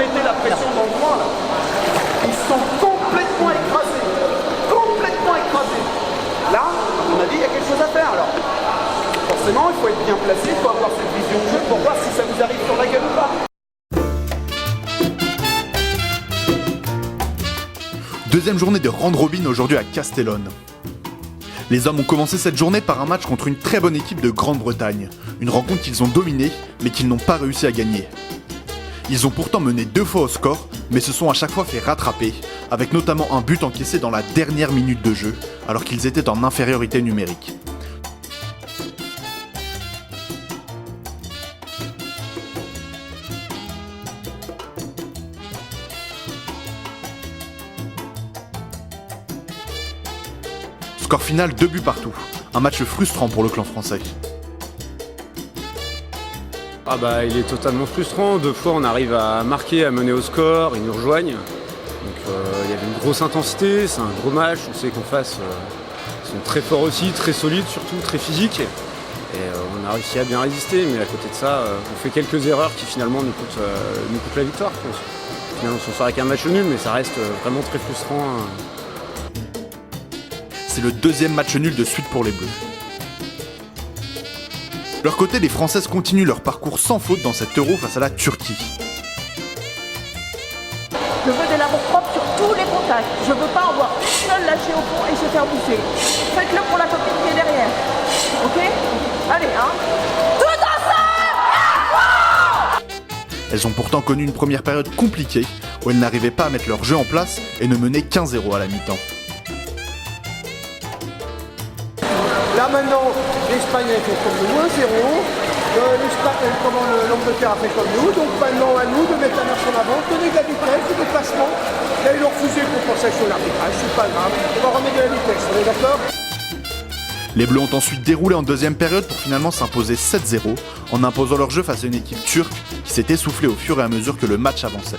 mettez la pression dans le coin là. Ils sont complètement écrasés. Complètement écrasés. Là, à mon avis, il y a quelque chose à faire alors. Forcément, il faut être bien placé, il faut avoir cette vision de jeu pour voir si ça vous arrive sur la gueule ou pas. Deuxième journée de round robin aujourd'hui à Castellón. Les hommes ont commencé cette journée par un match contre une très bonne équipe de Grande-Bretagne. Une rencontre qu'ils ont dominée, mais qu'ils n'ont pas réussi à gagner. Ils ont pourtant mené 2 fois au score, mais se sont à chaque fois fait rattraper, avec notamment un but encaissé dans la dernière minute de jeu, alors qu'ils étaient en infériorité numérique. Score final 2 buts partout. Un match frustrant pour le clan français. Ah bah il est totalement frustrant. 2 fois on arrive à marquer, à mener au score, ils nous rejoignent. Donc il y avait une grosse intensité, c'est un gros match. On sait qu'en face ils sont très forts aussi, très solides surtout, très physiques. Et on a réussi à bien résister, mais à côté de ça, on fait quelques erreurs qui finalement nous coûtent la victoire. Finalement on s'en sort avec un match nul, mais ça reste vraiment très frustrant. C'est le deuxième match nul de suite pour les Bleus. De leur côté, les Françaises continuent leur parcours sans faute dans cet Euro face à la Turquie. Je veux de l'amour propre sur tous les contacts. Je veux pas en voir une seule lâcher au fond et se faire bouffer. Faites-le pour la copine qui est derrière. Ok? Allez, hein? Tout ensemble! Elles ont pourtant connu une première période compliquée où elles n'arrivaient pas à mettre leur jeu en place et ne menaient qu'1-0 à la mi-temps. Là maintenant, l'Espagne a fait comme nous, 1-0. L'Angleterre a fait comme nous. Donc maintenant à nous de mettre la marche en avant, donner de la vitesse, du déplacement. Là ils ont refusé compensation de l'arbitrage, c'est pas grave. On va remettre de la vitesse, on est d'accord? Les Bleus ont ensuite déroulé en deuxième période pour finalement s'imposer 7-0 en imposant leur jeu face à une équipe turque qui s'est essoufflée au fur et à mesure que le match avançait.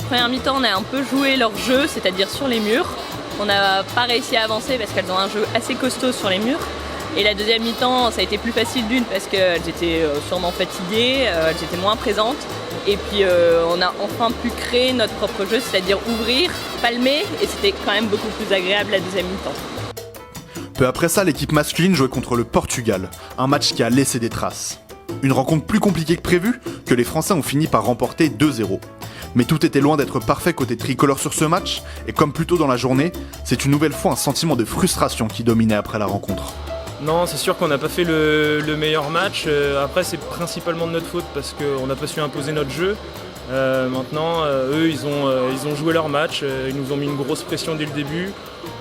Première mi-temps, on a un peu joué leur jeu, c'est-à-dire sur les murs. On n'a pas réussi à avancer parce qu'elles ont un jeu assez costaud sur les murs. Et la deuxième mi-temps, ça a été plus facile d'une parce qu'elles étaient sûrement fatiguées, elles étaient moins présentes. Et puis on a enfin pu créer notre propre jeu, c'est-à-dire ouvrir, palmer, et c'était quand même beaucoup plus agréable la deuxième mi-temps. Peu après ça, l'équipe masculine jouait contre le Portugal, un match qui a laissé des traces. Une rencontre plus compliquée que prévu, que les Français ont fini par remporter 2-0. Mais tout était loin d'être parfait côté tricolore sur ce match, et comme plus tôt dans la journée, c'est une nouvelle fois un sentiment de frustration qui dominait après la rencontre. Non, c'est sûr qu'on n'a pas fait le meilleur match. Après, c'est principalement de notre faute parce qu'on n'a pas su imposer notre jeu. Maintenant, eux, ils ont joué leur match. Ils nous ont mis une grosse pression dès le début.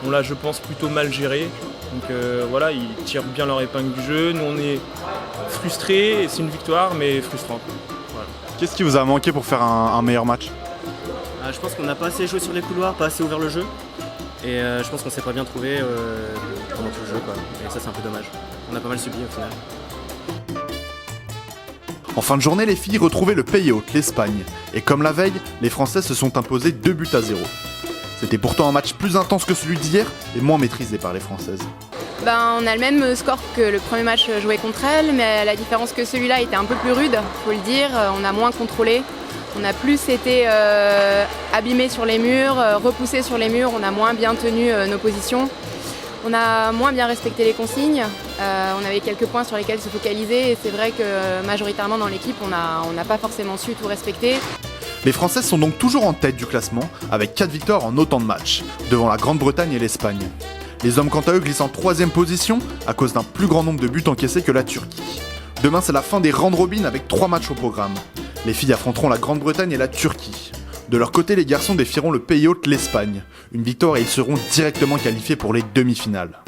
On l'a, je pense, plutôt mal géré. Donc voilà, ils tirent bien leur épingle du jeu. Nous, on est frustrés. C'est une victoire, mais frustrante. Voilà. Qu'est-ce qui vous a manqué pour faire un meilleur match ? Je pense qu'on n'a pas assez joué sur les couloirs, pas assez ouvert le jeu. Et je pense qu'on s'est pas bien trouvé pendant tout le jeu, quoi. Et ça, c'est un peu dommage. On a pas mal subi au final. En fin de journée, les filles retrouvaient le pays hôte, l'Espagne. Et comme la veille, les Français se sont imposés 2-0. C'était pourtant un match plus intense que celui d'hier et moins maîtrisé par les Françaises. On a le même score que le premier match joué contre elles, mais la différence que celui-là était un peu plus rude, faut le dire. On a moins contrôlé. On a plus été abîmés sur les murs, repoussés sur les murs, on a moins bien tenu nos positions. On a moins bien respecté les consignes, on avait quelques points sur lesquels se focaliser et c'est vrai que majoritairement dans l'équipe on n'a pas forcément su tout respecter. Les Françaises sont donc toujours en tête du classement avec 4 victoires en autant de matchs, devant la Grande-Bretagne et l'Espagne. Les hommes quant à eux glissent en 3e position à cause d'un plus grand nombre de buts encaissés que la Turquie. Demain c'est la fin des round robin avec 3 matchs au programme. Les filles affronteront la Grande-Bretagne et la Turquie. De leur côté, les garçons défieront le pays hôte, l'Espagne. Une victoire et ils seront directement qualifiés pour les demi-finales.